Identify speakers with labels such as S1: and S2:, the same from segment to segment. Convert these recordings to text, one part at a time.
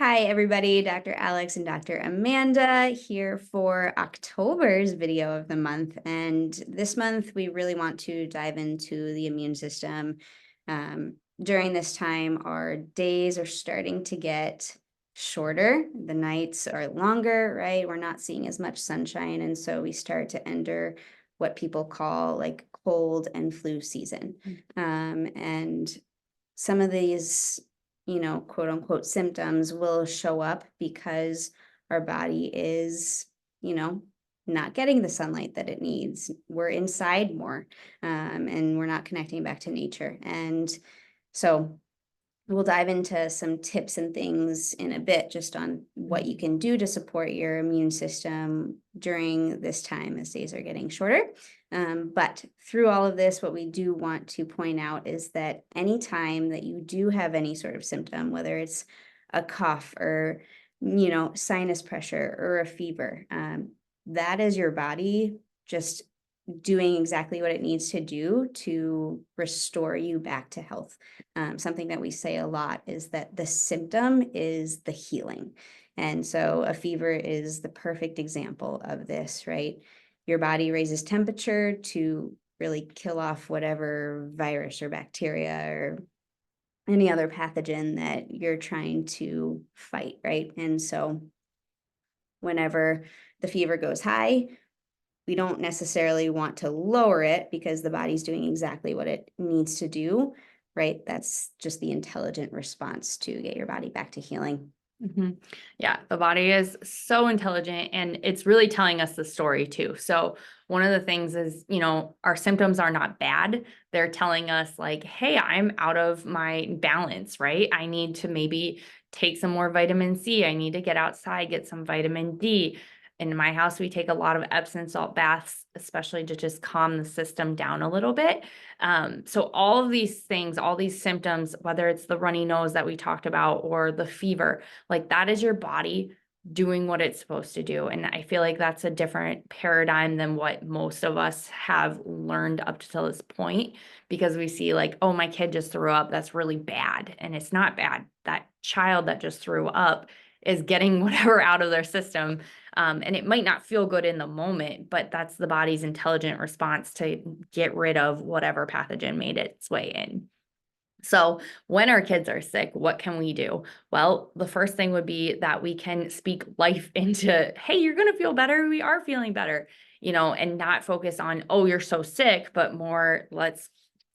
S1: Hi, everybody. Dr. Alex and Dr. Amanda here for October's video of the month. And this month, we really want to dive into the immune system. During this time, our days are starting to get shorter. The nights are longer, right? We're not seeing as much sunshine. And so we start to enter what people call like cold and flu season. And some of these, quote unquote symptoms will show up because our body is, you know, not getting the sunlight that it needs. We're inside more, and we're not connecting back to nature. And so we'll dive into some tips and things in a bit just on what you can do to support your immune system during this time as days are getting shorter. But through all of this, what we do want to point out is that anytime that you do have any sort of symptom, whether it's a cough or, sinus pressure or a fever, that is your body just doing exactly what it needs to do to restore you back to health. Something that we say a lot is that the symptom is the healing. And so a fever is the perfect example of this, right? Your body raises temperature to really kill off whatever virus or bacteria or any other pathogen that you're trying to fight, right? And so whenever the fever goes high, we don't necessarily want to lower it because the body's doing exactly what it needs to do, right? That's just the intelligent response to get your body back to healing.
S2: Yeah, the body is so intelligent and it's really telling us the story too. So, one of the things is, our symptoms are not bad. They're telling us, like, hey, I'm out of my balance, right? I need to maybe take some more vitamin C. I need to get outside, get some vitamin D. In my house, we take a lot of Epsom salt baths, especially to just calm the system down a little bit. So all of these things, all these symptoms, whether it's the runny nose that we talked about or the fever, like that is your body doing what it's supposed to do. And I feel like that's a different paradigm than what most of us have learned up to this point, because we see like, oh, my kid just threw up. That's really bad. And it's not bad. That child that just threw up is getting whatever out of their system. And it might not feel good in the moment, but that's the body's intelligent response to get rid of whatever pathogen made its way in. So when our kids are sick, what can we do? Well, the first thing would be that we can speak life into, hey, you're going to feel better. We are feeling better, and not focus on, oh, you're so sick, but more, let's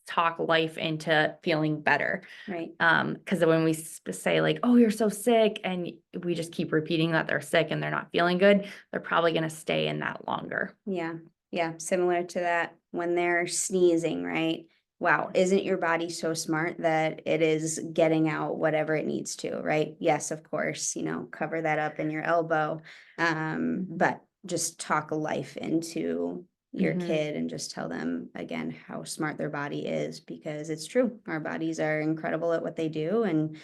S2: talk life into feeling better.
S1: Right.
S2: Because when we say like, oh, you're so sick, and we just keep repeating that they're sick and they're not feeling good, they're probably going to stay in that longer.
S1: Yeah. Yeah. Similar to that when they're sneezing, right? Wow. Isn't your body so smart that it is getting out whatever it needs to, right? Yes, of course, cover that up in your elbow. But just talk life into your kid and just tell them again how smart their body is because it's true. Our bodies are incredible at what they do. And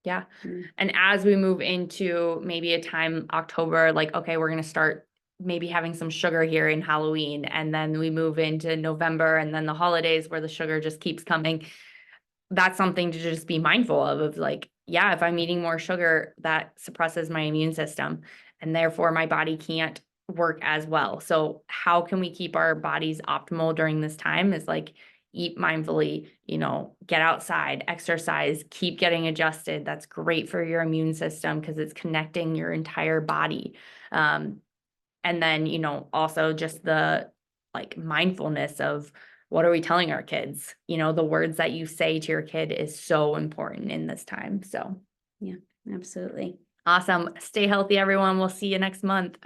S2: Yeah.
S1: mm,
S2: And as we move into maybe a time, October, like, okay, we're going to start maybe having some sugar here in Halloween. And then we move into November and then the holidays where the sugar just keeps coming. That's something to just be mindful of like, yeah, if I'm eating more sugar, that suppresses my immune system and therefore my body can't work as well. So how can we keep our bodies optimal during this time is like eat mindfully, get outside, exercise, keep getting adjusted. That's great for your immune system because it's connecting your entire body. And then, also just the like mindfulness of what are we telling our kids? The words that you say to your kid is so important in this time. So
S1: yeah, absolutely.
S2: awesome. Stay healthy, everyone. We'll see you next month.